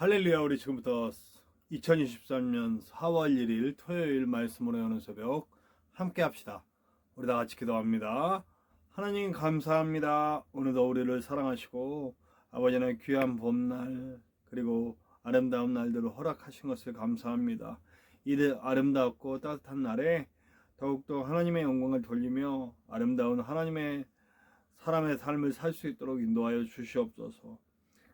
할렐루야. 우리 지금부터 2023년 4월 1일 토요일 말씀으로 여는 새벽 함께 합시다. 우리 다 같이 기도합니다. 하나님 감사합니다. 오늘도 우리를 사랑하시고 아버지는 귀한 봄날 그리고 아름다운 날들을 허락하신 것을 감사합니다. 이 아름답고 따뜻한 날에 더욱더 하나님의 영광을 돌리며 아름다운 하나님의 사람의 삶을 살 수 있도록 인도하여 주시옵소서.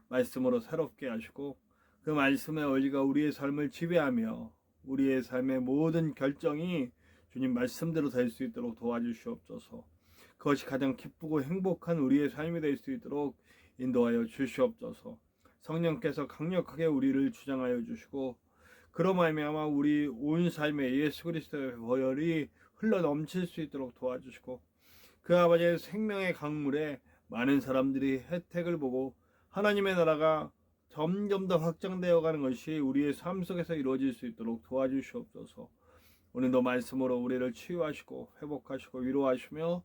말씀으로 새롭게 하시고 그 말씀의 원리가 우리의 삶을 지배하며 우리의 삶의 모든 결정이 주님 말씀대로 될 수 있도록 도와주시옵소서. 그것이 가장 기쁘고 행복한 우리의 삶이 될 수 있도록 인도하여 주시옵소서. 성령께서 강력하게 우리를 주장하여 주시고 그로 말미암아 우리 온 삶에 예수 그리스도의 보혈이 흘러 넘칠 수 있도록 도와주시고 그 아버지의 생명의 강물에 많은 사람들이 혜택을 보고 하나님의 나라가 점점 더 확장되어 가는 것이 우리의 삶 속에서 이루어질 수 있도록 도와주시옵소서. 오늘도 말씀으로 우리를 치유하시고 회복하시고 위로하시며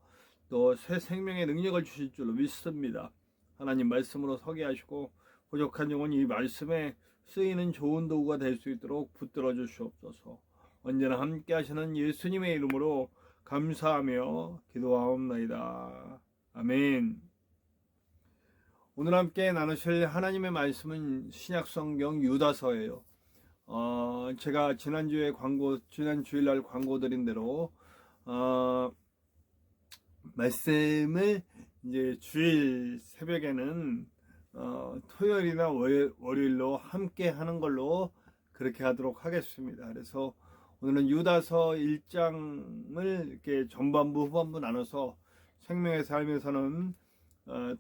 또 새 생명의 능력을 주실 줄로 믿습니다. 하나님 말씀으로 서게 하시고 부족한 영혼이 이 말씀에 쓰이는 좋은 도구가 될 수 있도록 붙들어 주시옵소서. 언제나 함께 하시는 예수님의 이름으로 감사하며 기도하옵나이다. 아멘. 오늘 함께 나누실 하나님의 말씀은 신약성경 유다서예요. 제가 지난 주일날 광고 드린 대로 말씀을 이제 주일 새벽에는 토요일이나 월요일로 함께 하는 걸로 그렇게 하도록 하겠습니다. 그래서 오늘은 유다서 1장을 이렇게 전반부 후반부 나눠서 생명의 삶에서는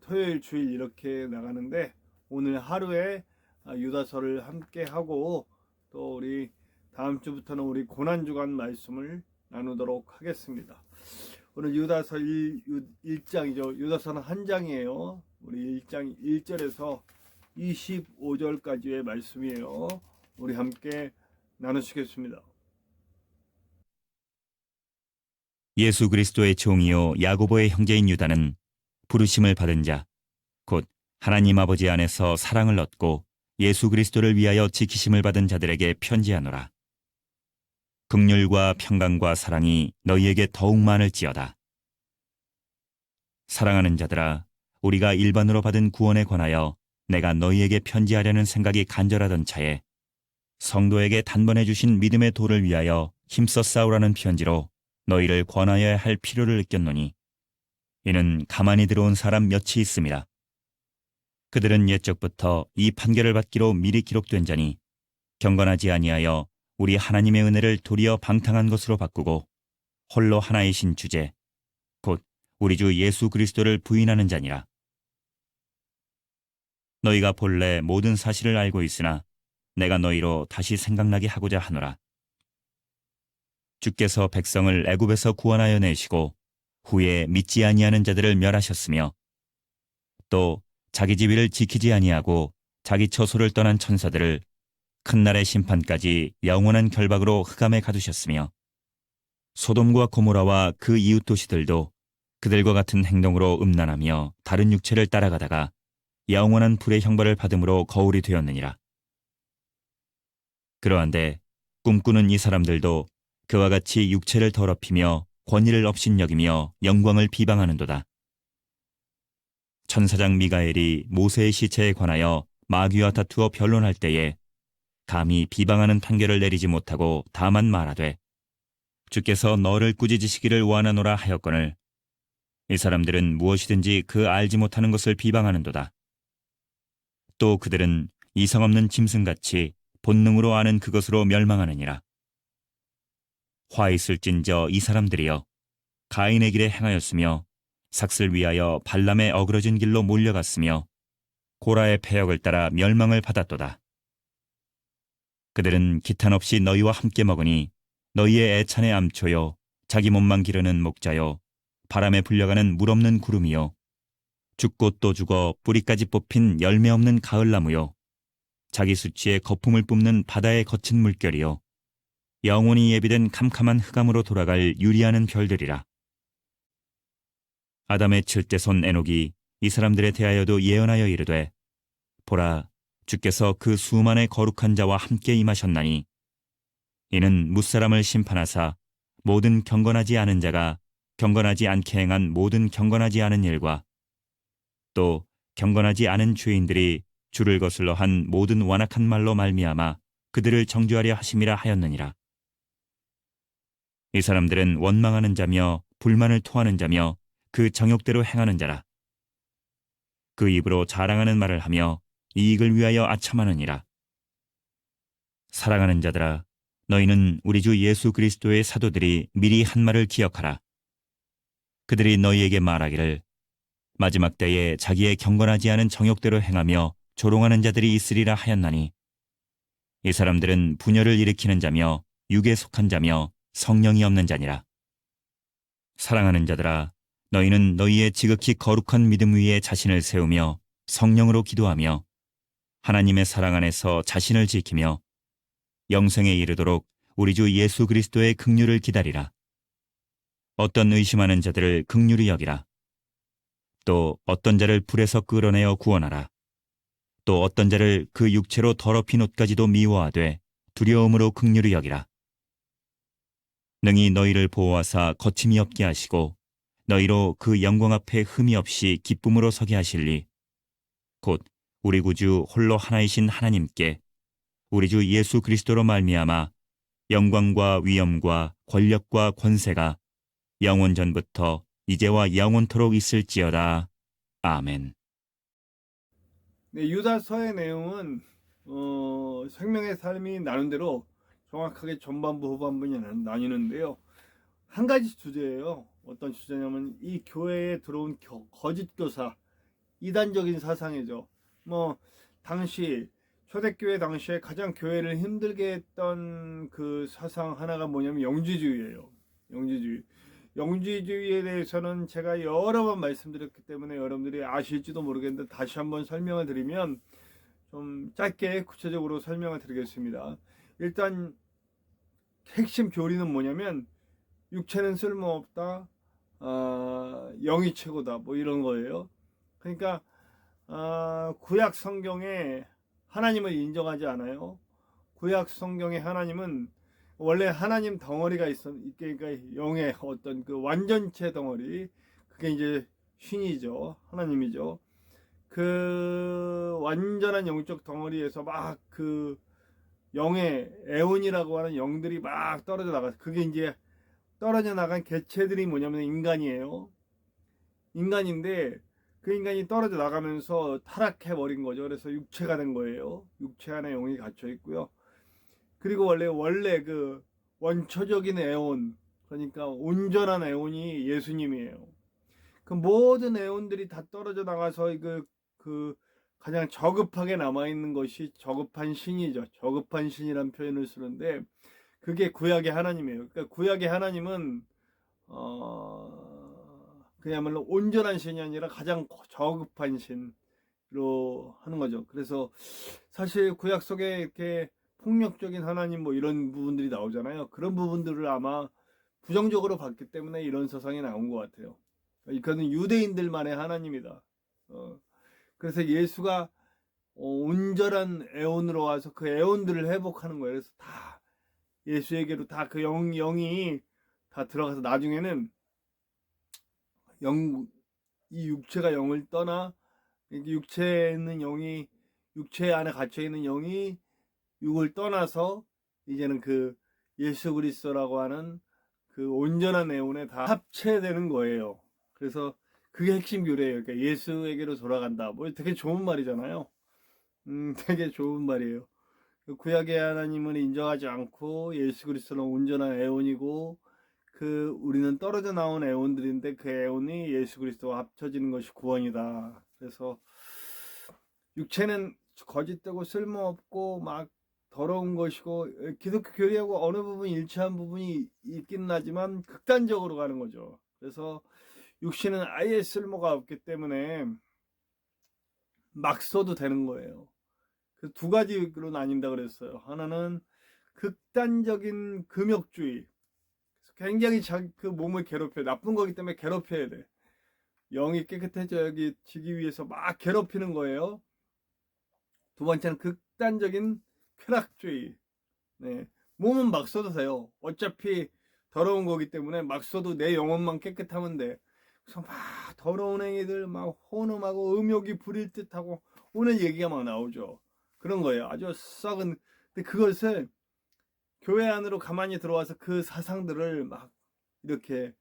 토요일 주일 이렇게 나가는데 오늘 하루에 유다서를 함께 하고 또 우리 다음 주부터는 우리 고난주간 말씀을 나누도록 하겠습니다. 오늘 유다서 1장이죠. 유다서는 한 장이에요. 우리 1장 1절에서 25절까지의 말씀이에요. 우리 함께 나누시겠습니다. 예수 그리스도의 종이요 야고보의 형제인 유다는 부르심을 받은 자, 곧 하나님 아버지 안에서 사랑을 얻고 예수 그리스도를 위하여 지키심을 받은 자들에게 편지하노라. 긍휼과 평강과 사랑이 너희에게 더욱 많을지어다. 사랑하는 자들아, 우리가 일반으로 받은 구원에 관하여 내가 너희에게 편지하려는 생각이 간절하던 차에 성도에게 단번에 주신 믿음의 도를 위하여 힘써 싸우라는 편지로 너희를 권하여야 할 필요를 느꼈노니 이는 가만히 들어온 사람 몇이 있습니다. 그들은 옛적부터 이 판결을 받기로 미리 기록된 자니 경건하지 아니하여 우리 하나님의 은혜를 도리어 방탕한 것으로 바꾸고 홀로 하나이신 주제 곧 우리 주 예수 그리스도를 부인하는 자니라. 너희가 본래 모든 사실을 알고 있으나 내가 너희로 다시 생각나게 하고자 하노라. 주께서 백성을 애굽에서 구원하여 내시고 후에 믿지 아니하는 자들을 멸하셨으며 또 자기 지위를 지키지 아니하고 자기 처소를 떠난 천사들을 큰 날의 심판까지 영원한 결박으로 흑암에 가두셨으며 소돔과 고모라와 그 이웃 도시들도 그들과 같은 행동으로 음란하며 다른 육체를 따라가다가 영원한 불의 형벌을 받음으로 거울이 되었느니라. 그러한데 꿈꾸는 이 사람들도 그와 같이 육체를 더럽히며 권위를 업신여기며 영광을 비방하는도다. 천사장 미가엘이 모세의 시체에 관하여 마귀와 다투어 변론할 때에 감히 비방하는 판결을 내리지 못하고 다만 말하되 주께서 너를 꾸짖으시기를 원하노라 하였거늘 이 사람들은 무엇이든지 그 알지 못하는 것을 비방하는도다. 또 그들은 이성 없는 짐승같이 본능으로 아는 그것으로 멸망하느니라. 화 있을진저 이 사람들이여 가인의 길에 행하였으며 삭슬 위하여 발람의 어그러진 길로 몰려갔으며 고라의 패역을 따라 멸망을 받았도다. 그들은 기탄 없이 너희와 함께 먹으니 너희의 애찬의 암초요 자기 몸만 기르는 목자요 바람에 불려가는 물 없는 구름이요 죽고 또 죽어 뿌리까지 뽑힌 열매 없는 가을나무요 자기 수치에 거품을 뿜는 바다의 거친 물결이요 영원히 예비된 캄캄한 흑암으로 돌아갈 유리하는 별들이라. 아담의 7대 손 에녹이 이 사람들에 대하여도 예언하여 이르되 보라 주께서 그 수많은 거룩한 자와 함께 임하셨나니 이는 뭇사람을 심판하사 모든 경건하지 않은 자가 경건하지 않게 행한 모든 경건하지 않은 일과 또 경건하지 않은 죄인들이 주를 거슬러 한 모든 완악한 말로 말미암아 그들을 정죄하려 하심이라 하였느니라. 이 사람들은 원망하는 자며 불만을 토하는 자며 그 정욕대로 행하는 자라. 그 입으로 자랑하는 말을 하며 이익을 위하여 아첨하느니라. 사랑하는 자들아, 너희는 우리 주 예수 그리스도의 사도들이 미리 한 말을 기억하라. 그들이 너희에게 말하기를 마지막 때에 자기의 경건하지 않은 정욕대로 행하며 조롱하는 자들이 있으리라 하였나니 이 사람들은 분열을 일으키는 자며 육에 속한 자며 성령이 없는 자니라. 사랑하는 자들아, 너희는 너희의 지극히 거룩한 믿음 위에 자신을 세우며 성령으로 기도하며 하나님의 사랑 안에서 자신을 지키며 영생에 이르도록 우리 주 예수 그리스도의 긍휼을 기다리라. 어떤 의심하는 자들을 긍휼히 여기라. 또 어떤 자를 불에서 끌어내어 구원하라. 또 어떤 자를 그 육체로 더럽힌 옷까지도 미워하되 두려움으로 긍휼히 여기라. 능히 너희를 보호하사 거침이 없게 하시고 너희로 그 영광 앞에 흠이 없이 기쁨으로 서게 하실리. 곧 우리 구주 홀로 하나이신 하나님께 우리 주 예수 그리스도로 말미암아 영광과 위엄과 권력과 권세가 영원 전부터 이제와 영원토록 있을지어다. 아멘. 네, 유다서의 내용은 생명의 삶이 나눈대로 정확하게 전반부 후반부에 나뉘는데요. 한 가지 주제예요. 어떤 주제냐면 이 교회에 들어온 거짓 교사, 이단적인 사상이죠. 당시 초대교회 당시에 가장 교회를 힘들게 했던 그 사상 하나가 뭐냐면 영지주의예요. 영지주의에 대해서는 제가 여러 번 말씀드렸기 때문에 여러분들이 아실지도 모르겠는데 다시 한번 설명을 드리면 좀 짧게 구체적으로 설명을 드리겠습니다. 일단 핵심 교리는 뭐냐면 육체는 쓸모없다, 영이 최고다, 뭐 이런 거예요. 그러니까 구약 성경에 하나님을 인정하지 않아요. 구약 성경의 하나님은 원래 하나님 덩어리가 그러니까 영의 어떤 그 완전체 덩어리, 그게 이제 신이죠, 하나님이죠. 그 완전한 영적 덩어리에서 막 그 영의 에온이라고 하는 영들이 막 떨어져 나가. 그게 이제 떨어져 나간 개체들이 뭐냐면 인간이에요. 인간인데 그 인간이 떨어져 나가면서 타락해 버린 거죠. 그래서 육체가 된 거예요. 육체 안에 영이 갇혀 있고요. 그리고 원래 그 원초적인 에온, 그러니까 온전한 에온이 예수님이에요. 그 모든 에온들이 다 떨어져 나가서 그 가장 저급하게 남아 있는 것이 저급한 신이죠. 저급한 신이라는 표현을 쓰는데 그게 구약의 하나님이에요. 그러니까 구약의 하나님은 그야말로 온전한 신이 아니라 가장 저급한 신으로 하는 거죠. 그래서 사실 구약 속에 이렇게 폭력적인 하나님 뭐 이런 부분들이 나오잖아요. 그런 부분들을 아마 부정적으로 봤기 때문에 이런 서상이 나온 것 같아요. 이거는 유대인들만의 하나님이다. 그래서 예수가 온전한 에온으로 와서 그 에온들을 회복하는 거예요. 그래서 다 예수에게로 다 그 영이 다 들어가서 나중에는 이 육체가 영을 떠나 육체에 있는 영이 육체 안에 갇혀 있는 영이 육을 떠나서 이제는 그 예수 그리스도라고 하는 그 온전한 에온에 다 합체되는 거예요. 그래서 그게 핵심 교리예요. 그러니까 예수에게로 돌아간다. 뭐 되게 좋은 말이잖아요. 되게 좋은 말이에요. 구약의 하나님을 인정하지 않고 예수 그리스도는 온전한 에온이고 우리는 떨어져 나온 에온들인데 그 에온이 예수 그리스도와 합쳐지는 것이 구원이다. 그래서 육체는 거짓되고 쓸모없고 막 더러운 것이고 기독교 교리하고 어느 부분 일치한 부분이 있긴 하지만 극단적으로 가는 거죠. 그래서 육신은 아예 쓸모가 없기 때문에 막 써도 되는 거예요. 그 두 가지로 나뉜다 그랬어요. 하나는 극단적인 금욕주의. 굉장히 그 몸을 괴롭혀요. 나쁜 거기 때문에 괴롭혀야 돼. 영이 깨끗해져야지 위해서 막 괴롭히는 거예요. 두 번째는 극단적인 쾌락주의. 네. 몸은 막 써도 돼요. 어차피 더러운 거기 때문에 막 써도 내 영혼만 깨끗하면 돼. 그래서 막 더러운 행위들 막 혼음하고 음욕이 부릴 듯하고 오늘 얘기가 막 나오죠. 그런 거예요. 아주 썩은. 근데 그것을 교회 안으로 가만히 들어와서 그 사상들을 막 이렇게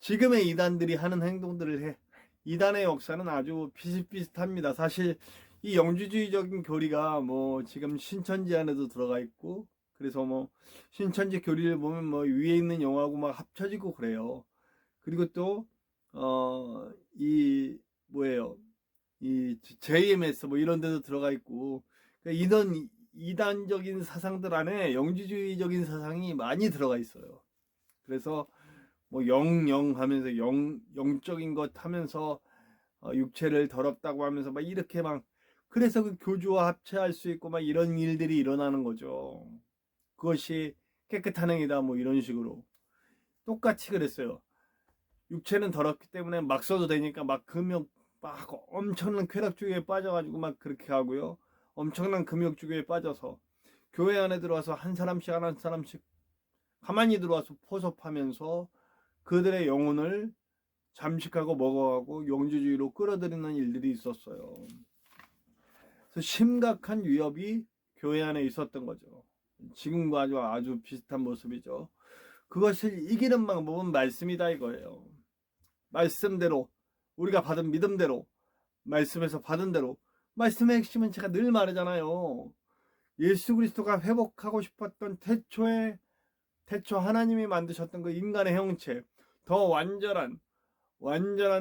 지금의 이단들이 하는 행동들을 해. 이단의 역사는 아주 비슷비슷합니다. 사실 이 영주주의적인 교리가 뭐 지금 신천지 안에도 들어가 있고, 그래서 뭐 신천지 교리를 보면 뭐 위에 있는 영하고 막 합쳐지고 그래요. 그리고 또 이 뭐예요? 이 JMS 뭐 이런 데도 들어가 있고, 그러니까 이런 이단적인 사상들 안에 영주주의적인 사상이 많이 들어가 있어요. 그래서 뭐 영하면서 영적인 것 하면서 육체를 더럽다고 하면서 막 이렇게 막, 그래서 그 교주와 합체할 수 있고 막 이런 일들이 일어나는 거죠. 그것이 깨끗한 행위다 뭐 이런 식으로 똑같이 그랬어요. 육체는 더럽기 때문에 막 써도 되니까 막 금욕 막 엄청난 쾌락주의에 빠져가지고 막 그렇게 하고요. 엄청난 금욕주의에 빠져서 교회 안에 들어와서 한 사람씩 한 사람씩 가만히 들어와서 포섭하면서 그들의 영혼을 잠식하고 먹어가고 영주주의로 끌어들이는 일들이 있었어요. 그래서 심각한 위협이 교회 안에 있었던 거죠. 지금과 아주 비슷한 모습이죠. 그것을 이기는 방법은 말씀이다 이거예요. 말씀대로, 우리가 받은 믿음대로, 말씀에서 받은 대로. 말씀의 핵심은 제가 늘 말하잖아요. 예수 그리스도가 회복하고 싶었던 태초 하나님이 만드셨던 그 인간의 형체, 더 완전한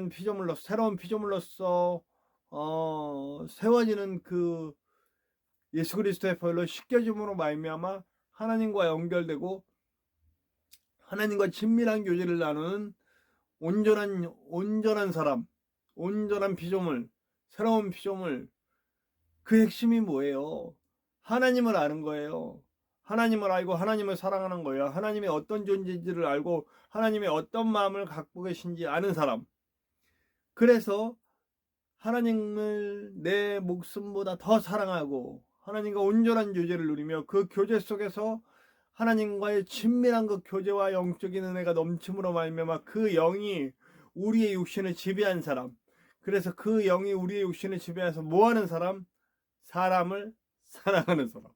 피조물로서, 새로운 피조물로서 세워지는 그 예수 그리스도의 보혈로 씻겨짐으로 말미암아 하나님과 연결되고 하나님과 친밀한 교제를 나누는 온전한 사람, 온전한 피조물, 새로운 피조물. 그 핵심이 뭐예요? 하나님을 아는 거예요. 하나님을 알고 하나님을 사랑하는 거예요. 하나님이 어떤 존재인지를 알고 하나님의 어떤 마음을 갖고 계신지 아는 사람. 그래서 하나님을 내 목숨보다 더 사랑하고 하나님과 온전한 교제를 누리며 그 교제 속에서 하나님과의 친밀한 그 교제와 영적인 은혜가 넘침으로 말미암아 그 영이 우리의 육신을 지배한 사람. 그래서 그 영이 우리의 육신을 지배해서 뭐하는 사람? 사람을 사랑하는 사람.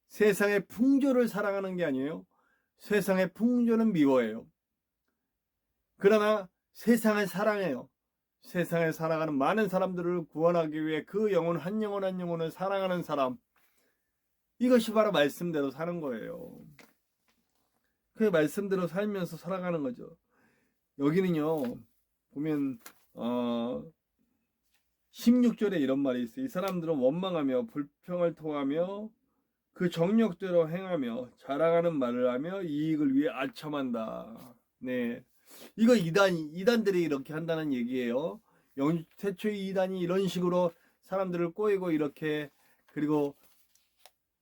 세상의 풍조를 사랑하는 게 아니에요. 세상의 풍조는 미워해요. 그러나 세상을 사랑해요. 세상을 살아가는 많은 사람들을 구원하기 위해 그 영혼 한 영혼 한 영혼을 사랑하는 사람. 이것이 바로 말씀대로 사는 거예요. 그 말씀대로 살면서 살아가는 거죠. 여기는요, 보면 16절에 이런 말이 있어요. 이 사람들은 원망하며 불평을 토하며 그 정력대로 행하며 자랑하는 말을 하며 이익을 위해 아첨한다. 네, 이거 이단들이 이렇게 한다는 얘기예요. 태초의 이단이 이런 식으로 사람들을 꼬이고 이렇게, 그리고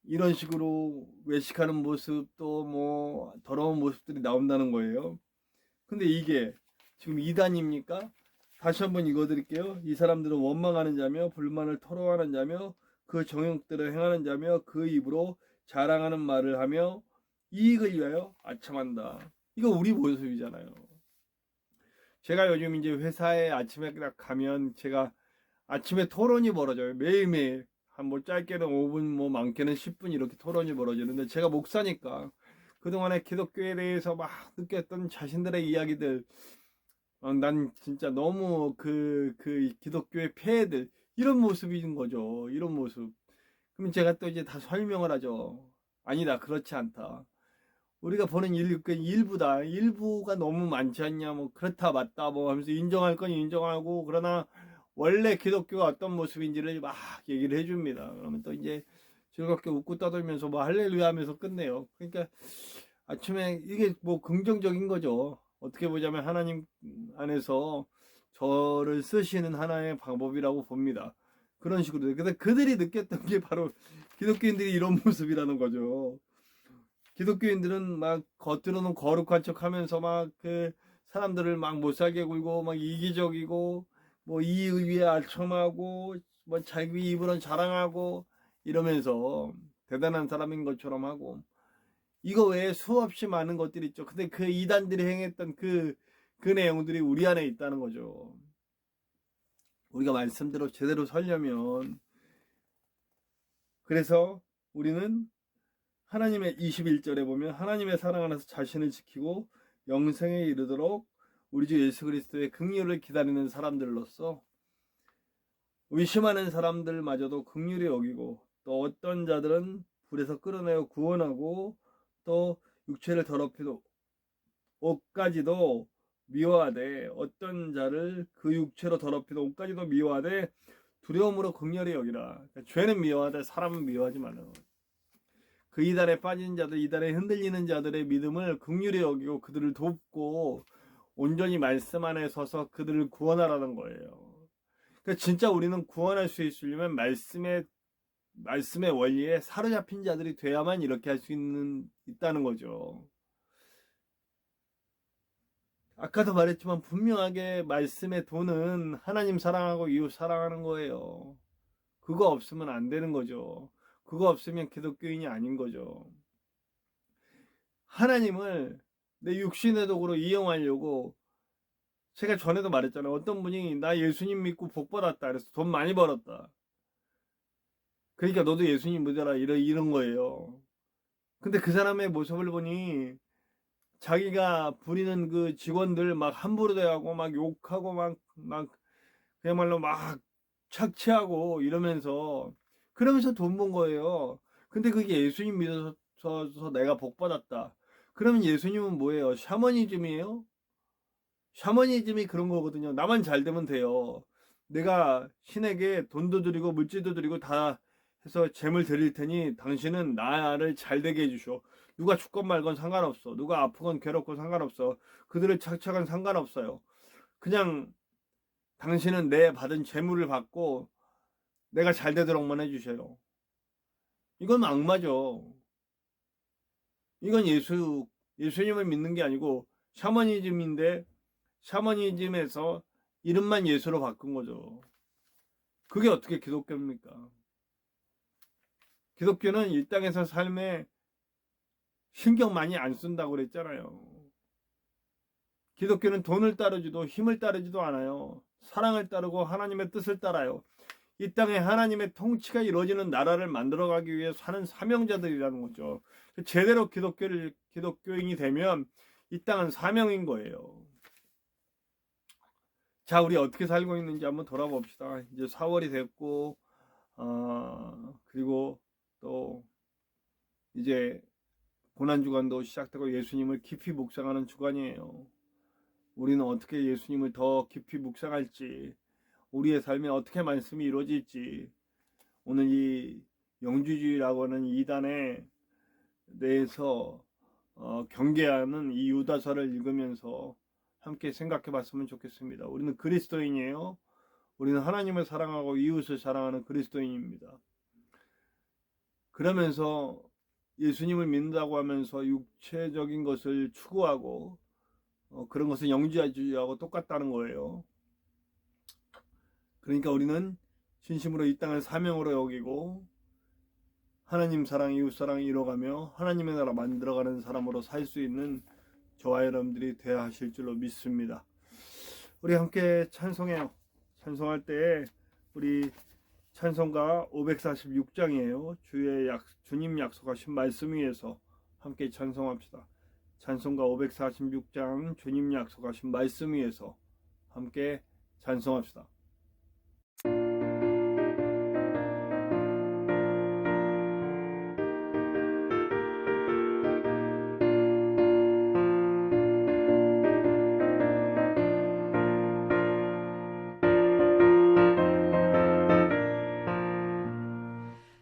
이런 식으로 외식하는 모습, 또 뭐 더러운 모습들이 나온다는 거예요. 근데 이게 지금 이단입니까? 다시 한번 읽어드릴게요. 이 사람들은 원망하는 자며 불만을 토로하는 자며 그 정욕대로 행하는 자며 그 입으로 자랑하는 말을 하며 이익을 위하여 아첨한다. 이거 우리 모습이잖아요. 제가 요즘 이제 회사에 아침에 가면 제가 아침에 토론이 벌어져요. 매일매일. 한 뭐 짧게는 5분, 뭐 많게는 10분 이렇게 토론이 벌어지는데, 제가 목사니까 그동안에 기독교에 대해서 막 느꼈던 자신들의 이야기들, 난 진짜 너무 그 기독교의 폐해들, 이런 모습인 거죠. 이런 모습. 그럼 제가 또 이제 다 설명을 하죠. 아니다, 그렇지 않다. 우리가 보는 일부다. 일부가 너무 많지 않냐, 뭐 그렇다 맞다 뭐 하면서 인정할 건 인정하고, 그러나 원래 기독교가 어떤 모습인지를 막 얘기를 해줍니다. 그러면 또 이제 즐겁게 웃고 떠들면서 뭐 할렐루야 하면서 끝내요. 그러니까 아침에 이게 뭐 긍정적인 거죠. 어떻게 보자면 하나님 안에서 저를 쓰시는 하나의 방법이라고 봅니다. 그런 식으로. 근데 그들이 느꼈던 게 바로 기독교인들이 이런 모습이라는 거죠. 기독교인들은 막 겉으로는 거룩한 척 하면서 막 그 사람들을 막 못살게 굴고 막 이기적이고 뭐 이익을 위해 알청하고 뭐 자기 입으로는 자랑하고 이러면서 대단한 사람인 것처럼 하고, 이거 외에 수없이 많은 것들이 있죠. 근데 그 이단들이 행했던 그 내용들이 우리 안에 있다는 거죠. 우리가 말씀대로 제대로 살려면, 그래서 우리는 하나님의 21절에 보면 하나님의 사랑 안에서 자신을 지키고 영생에 이르도록 우리 주 예수 그리스도의 긍휼을 기다리는 사람들로서 의심하는 사람들마저도 긍휼히 여기고, 또 어떤 자들은 불에서 끌어내어 구원하고, 또 육체를 더럽히도 옷까지도 미워하되, 어떤 자를 그 육체로 더럽히도 옷까지도 미워하되 두려움으로 긍휼히 여기라. 그러니까 죄는 미워하되 사람은 미워하지 말라. 그 이단에 빠진 자들, 이단에 흔들리는 자들의 믿음을 긍휼히 여기고 그들을 돕고 온전히 말씀 안에 서서 그들을 구원하라는 거예요. 그러니까 진짜 우리는 구원할 수 있으려면 말씀의 원리에 사로잡힌 자들이 돼야만 이렇게 할 수 있다는 거죠. 아까도 말했지만 분명하게 말씀의 도는 하나님 사랑하고 이웃 사랑하는 거예요. 그거 없으면 안 되는 거죠. 그거 없으면 기독교인이 아닌 거죠. 하나님을 내 육신의 도구로 이용하려고, 제가 전에도 말했잖아요. 어떤 분이 나 예수님 믿고 복 받았다 그래서 돈 많이 벌었다. 그러니까 너도 예수님 믿어라 이런 거예요. 근데 그 사람의 모습을 보니 자기가 부리는 그 직원들 막 함부로 대하고 막 욕하고 막 그야말로 막 착취하고 이러면서 그러면서 돈 번 거예요. 근데 그게 예수님 믿어서 내가 복 받았다. 그러면 예수님은 뭐예요? 샤머니즘이에요? 샤머니즘이 그런 거거든요. 나만 잘 되면 돼요. 내가 신에게 돈도 드리고 물질도 드리고 다 해서 재물 드릴 테니 당신은 나를 잘 되게 해주쇼. 누가 죽건 말건 상관없어. 누가 아프건 괴롭건 상관없어. 그들을 착착은 상관없어요. 그냥 당신은 내 받은 재물을 받고 내가 잘 되도록만 해주셔요. 이건 악마죠. 이건 예수님을 믿는 게 아니고 샤머니즘인데, 샤머니즘에서 이름만 예수로 바꾼 거죠. 그게 어떻게 기독교입니까? 기독교는 이 땅에서 삶에 신경 많이 안 쓴다고 그랬잖아요. 기독교는 돈을 따르지도 힘을 따르지도 않아요. 사랑을 따르고 하나님의 뜻을 따라요. 이 땅에 하나님의 통치가 이루어지는 나라를 만들어가기 위해 사는 사명자들이라는 거죠. 제대로 기독교인이 되면 이 땅은 사명인 거예요. 자, 우리 어떻게 살고 있는지 한번 돌아봅시다. 이제 4월이 됐고, 그리고 또 이제 고난주간도 시작되고 예수님을 깊이 묵상하는 주간이에요. 우리는 어떻게 예수님을 더 깊이 묵상할지, 우리의 삶에 어떻게 말씀이 이루어질지, 오늘 이 영주주의라고 하는 이단에 대해서 경계하는 이 유다서를 읽으면서 함께 생각해 봤으면 좋겠습니다. 우리는 그리스도인이에요. 우리는 하나님을 사랑하고 이웃을 사랑하는 그리스도인입니다. 그러면서 예수님을 믿는다고 하면서 육체적인 것을 추구하고 그런 것은 영주주의하고 똑같다는 거예요. 그러니까 우리는 진심으로 이 땅을 사명으로 여기고 하나님 사랑, 이웃 사랑을 이뤄가며 하나님의 나라 만들어가는 사람으로 살 수 있는 저와 여러분들이 되어야 하실 줄로 믿습니다. 우리 함께 찬송해요. 찬송할 때 우리 찬송가 546장이에요. 주님 약속하신 말씀 위에서 함께 찬송합시다. 찬송가 546장 주님 약속하신 말씀 위에서 함께 찬송합시다.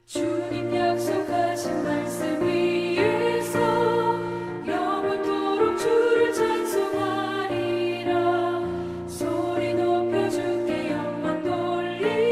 주님 약속하신 말씀 위에서 영원토록 주를 찬송하리라. 소리 높여 주께 영광 돌리리.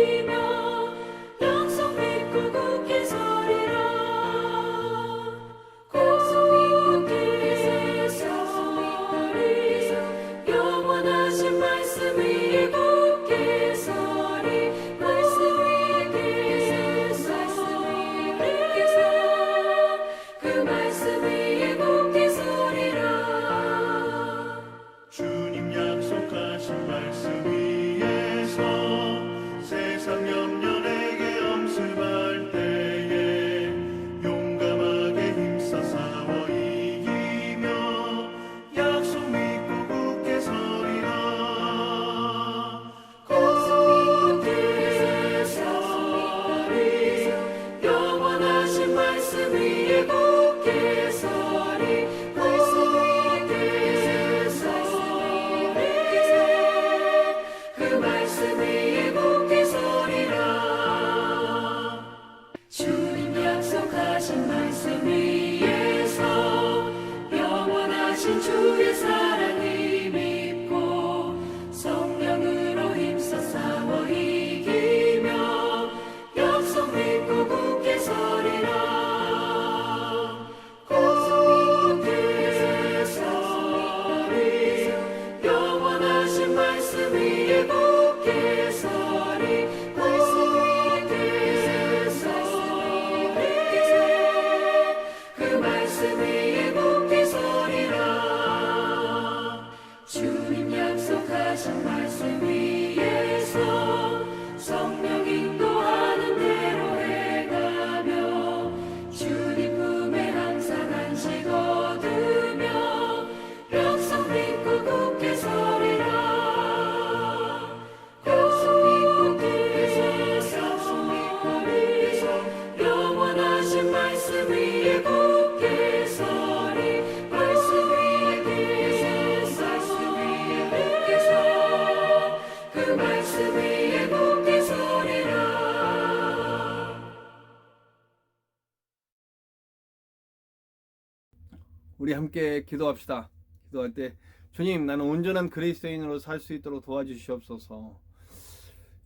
우리 함께 기도합시다. 기도할 때 주님, 나는 온전한 그리스도인으로 살 수 있도록 도와주시옵소서.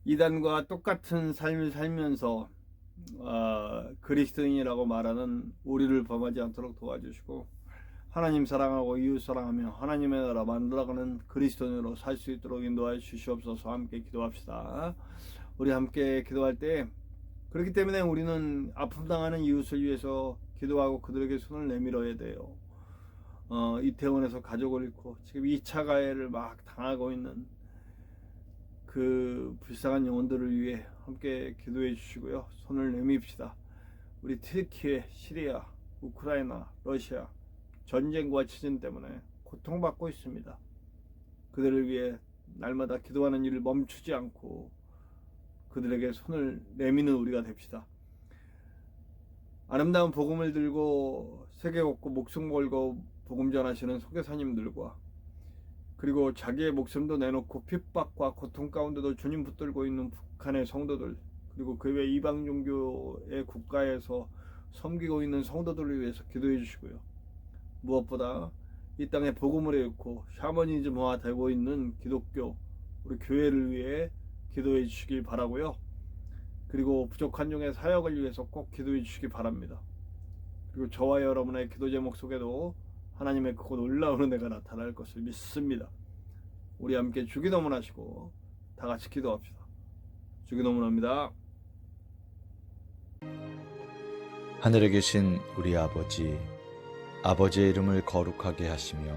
이단과 똑같은 삶을 살면서 그리스도인이라고 말하는 오류를 범하지 않도록 도와주시고, 하나님 사랑하고 이웃 사랑하며 하나님의 나라 만들어가는 그리스도인으로 살 수 있도록 인도하여 주시옵소서. 함께 기도합시다. 우리 함께 기도할 때, 그렇기 때문에 우리는 아픔 당하는 이웃을 위해서 기도하고 그들에게 손을 내밀어야 돼요. 이태원에서 가족을 잃고 지금 2차 가해를 막 당하고 있는 그 불쌍한 영혼들을 위해 함께 기도해 주시고요. 손을 내밉시다. 우리 터키, 시리아, 우크라이나, 러시아 전쟁과 지진 때문에 고통받고 있습니다. 그들을 위해 날마다 기도하는 일을 멈추지 않고 그들에게 손을 내미는 우리가 됩시다. 아름다운 복음을 들고 세계 곳곳 목숨 걸고 복음 전하시는 선교사님들과, 그리고 자기의 목숨도 내놓고 핍박과 고통 가운데도 주님 붙들고 있는 북한의 성도들, 그리고 그 외 이방 종교의 국가에서 섬기고 있는 성도들을 위해서 기도해 주시고요. 무엇보다 이 땅에 복음을 잃고 샤머니즘화 되고 있는 기독교 우리 교회를 위해 기도해 주시길 바라고요. 그리고 부족한 종의 사역을 위해서 꼭 기도해 주시기 바랍니다. 그리고 저와 여러분의 기도 제목 속에도 하나님의 크고 놀라운 은혜가 나타날 것을 믿습니다. 우리 함께 주기도문 하시고 다 같이 기도합시다. 주기도문합니다. 하늘에 계신 우리 아버지, 아버지의 이름을 거룩하게 하시며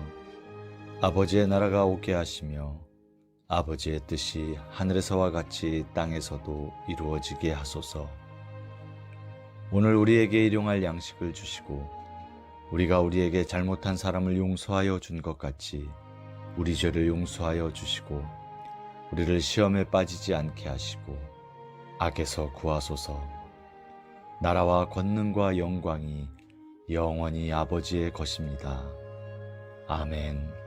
아버지의 나라가 오게 하시며 아버지의 뜻이 하늘에서와 같이 땅에서도 이루어지게 하소서. 오늘 우리에게 일용할 양식을 주시고 우리가 우리에게 잘못한 사람을 용서하여 준 것 같이 우리 죄를 용서하여 주시고 우리를 시험에 빠지지 않게 하시고 악에서 구하소서. 나라와 권능과 영광이 영원히 아버지의 것입니다. 아멘.